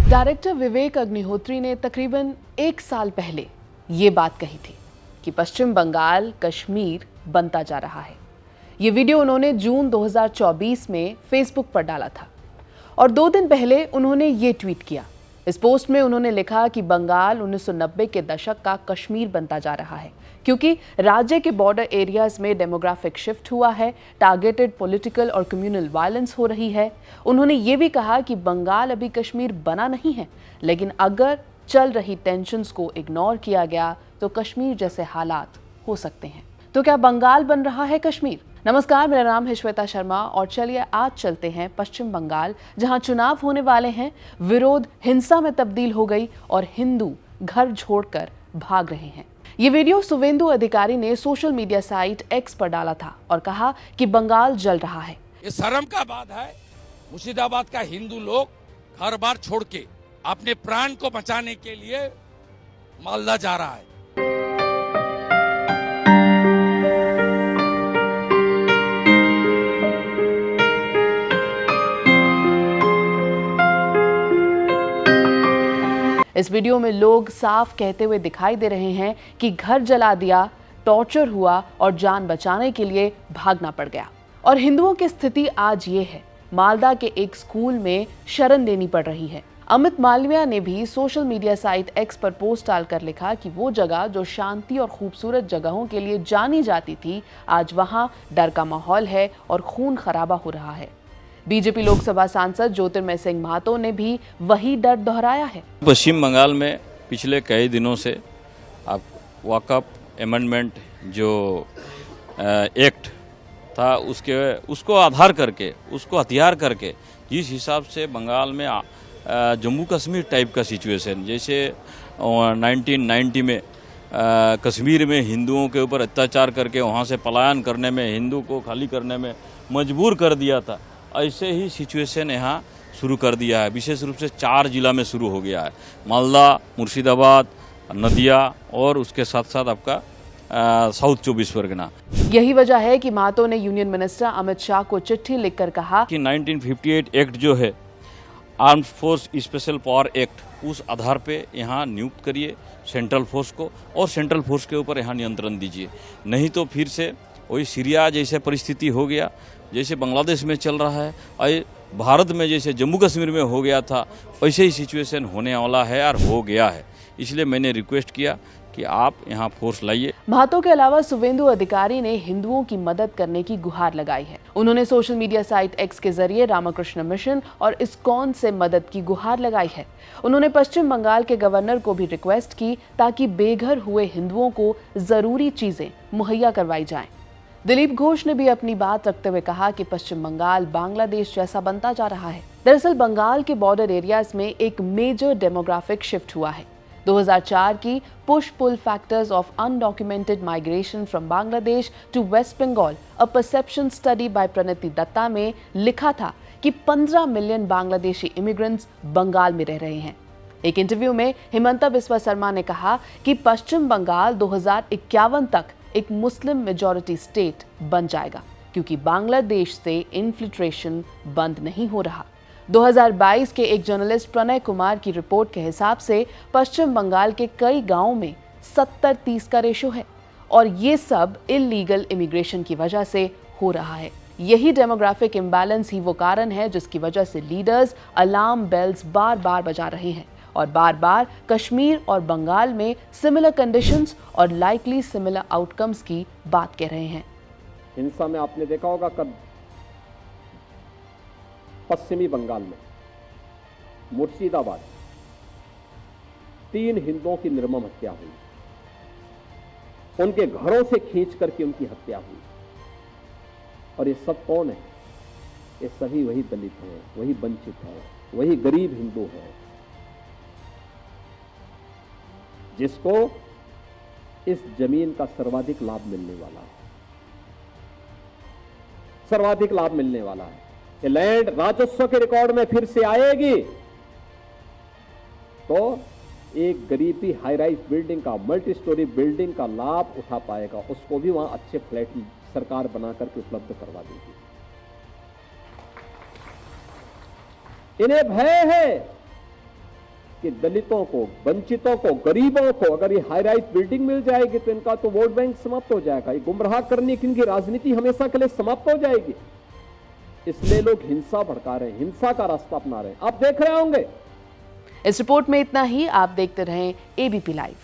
Director Vivek Agnihotri ने तकरीबन एक साल पहले ये बात कही थी कि पश्चिम बंगाल कश्मीर बनता जा रहा है। ये वीडियो उन्होंने जून 2024 में फेसबुक पर डाला था और 2 दिन पहले उन्होंने ये ट्वीट किया। इस पोस्ट में उन्होंने लिखा कि बंगाल 1990 के दशक का कश्मीर बनता जा रहा है क्योंकि राज्य के बॉर्डर एरियाज में डेमोग्राफिक शिफ्ट हुआ है, टारगेटेड पॉलिटिकल और कम्युनल वायलेंस हो रही है। उन्होंने ये भी कहा कि बंगाल अभी कश्मीर बना नहीं है, लेकिन अगर चल रही टेंशन्स को इग्नोर किया गया तो कश्मीर जैसे हालात हो सकते हैं। तो क्या बंगाल बन रहा है कश्मीर? नमस्कार, मेरा नाम है श्वेता शर्मा और चलिए आज चलते हैं पश्चिम बंगाल, जहां चुनाव होने वाले हैं। विरोध हिंसा में तब्दील हो गई और हिंदू घर छोड़कर भाग रहे हैं। ये वीडियो शुवेंदु अधिकारी ने सोशल मीडिया साइट एक्स पर डाला था और कहा कि बंगाल जल रहा है। ये शर्म का बात है, मुर्शिदाबाद का हिंदू लोग घर बार छोड़ के अपने प्राण को बचाने के लिए मालदा जा रहा है। इस वीडियो में लोग साफ कहते हुए दिखाई दे रहे हैं कि घर जला दिया, टॉर्चर हुआ और जान बचाने के लिए भागना पड़ गया। और हिंदुओं की स्थिति आज ये है, मालदा के एक स्कूल में शरण लेनी पड़ रही है। अमित मालविया ने भी सोशल मीडिया साइट एक्स पर पोस्ट डालकर लिखा कि वो जगह जो शांति और खूबसूरत जगहों के लिए जानी जाती थी, आज वहां डर का माहौल है और खून खराबा हो रहा है। बीजेपी लोकसभा सांसद ज्योतिर्मय सिंह महतो ने भी वही डर दोहराया है। पश्चिम बंगाल में पिछले कई दिनों से आप वक़्फ़ अमेंडमेंट जो एक्ट था उसको आधार करके, उसको हथियार करके, जिस हिसाब से बंगाल में जम्मू कश्मीर टाइप का सिचुएशन, जैसे 1990 में कश्मीर में हिंदुओं के ऊपर अत्याचार करके वहाँ से पलायन करने में, हिंदू को खाली करने में मजबूर कर दिया था, ऐसे ही सिचुएशन यहाँ शुरू कर दिया है। विशेष रूप से 4 जिला में शुरू हो गया है, मालदा, मुर्शिदाबाद, नदिया और उसके साथ साथ आपका साउथ 24 परगना। यही वजह है कि महतो ने यूनियन मिनिस्टर अमित शाह को चिट्ठी लिखकर कहा कि 1958 एक्ट जो है, armed force special power act, उस आधार पे यहाँ नियुक्त करिए सेंट्रल फोर्स को और सेंट्रल फोर्स के ऊपर यहाँ नियंत्रण दीजिए। नहीं तो फिर से वही सीरिया जैसे परिस्थिति हो गया, जैसे बांग्लादेश में चल रहा है, और भारत में जैसे जम्मू कश्मीर में हो गया था, वैसे ही सिचुएशन होने वाला है और हो गया है। इसलिए मैंने रिक्वेस्ट किया कि आप यहाँ फोर्स लाइए। महतो के अलावा शुवेंदु अधिकारी ने हिंदुओं की मदद करने की गुहार लगाई है। उन्होंने सोशल मीडिया साइट एक्स के जरिए रामकृष्ण मिशन और इस्कॉन से मदद की गुहार लगाई है। उन्होंने पश्चिम बंगाल के गवर्नर को भी रिक्वेस्ट की ताकि बेघर हुए हिंदुओं को जरूरी चीजें मुहैया करवाई जाएं। दिलीप घोष ने भी अपनी बात रखते हुए कहा कि पश्चिम बंगाल बांग्लादेश जैसा बनता जा रहा है। दरअसल बंगाल के बॉर्डर एरियाज में एक मेजर डेमोग्राफिक शिफ्ट हुआ है। 2004 की push pull factors of undocumented migration from Bangladesh to West Bengal, a perception study by Pranati Dutta में लिखा था कि 15 मिलियन बांग्लादेशी इमिग्रेंट्स बंगाल में रह रहे हैं। एक इंटरव्यू में हिमंता बिस्वा शर्मा ने कहा कि पश्चिम बंगाल 2051 तक एक मुस्लिम मेजॉरिटी स्टेट बन जाएगा क्योंकि बांग्लादेश से इन्फिल्ट्रेशन बंद नहीं हो रहा। 2022 के एक जर्नलिस्ट प्रणय कुमार की रिपोर्ट के हिसाब से पश्चिम बंगाल के कई गांवों में 70-30 का रेशो है और ये सब इलीगल इमिग्रेशन की वजह से हो रहा है। यही डेमोग्राफिक इम्बैलेंस ही वो कारण है जिसकी वजह से लीडर्स अलार्म बेल्स बार बार बजा रहे हैं और बार बार कश्मीर और बंगाल में सिमिलर कंडीशंस और लाइकली सिमिलर आउटकम्स की बात कह रहे हैं। हिंसा में आपने देखा होगा कब पश्चिमी बंगाल में मुर्शिदाबाद 3 हिंदुओं की निर्मम हत्या हुई, उनके घरों से खींच करके उनकी हत्या हुई। और ये सब कौन है? ये सभी वही दलित हैं, वही वंचित हैं, वही गरीब हिंदू हैं जिसको इस जमीन का सर्वाधिक लाभ मिलने वाला है, सर्वाधिक लाभ मिलने वाला है। ये लैंड राजस्व के रिकॉर्ड में फिर से आएगी तो एक गरीब भी हाई राइज बिल्डिंग का, मल्टी स्टोरी बिल्डिंग का लाभ उठा पाएगा, उसको भी वहां अच्छे फ्लैट सरकार बना करके उपलब्ध करवा देगी। इन्हें भय है कि दलितों को, वंचितों को, गरीबों को अगर ये हाई राइज बिल्डिंग मिल जाएगी तो इनका तो वोट बैंक समाप्त हो जाएगा। ये गुमराह करने की इनकी राजनीति हमेशा के लिए समाप्त हो जाएगी। इसलिए लोग हिंसा भड़का रहे हैं, हिंसा का रास्ता अपना रहे हैं। आप देख रहे होंगे। इस रिपोर्ट में इतना ही। आप देखते रहें एबीपी लाइव।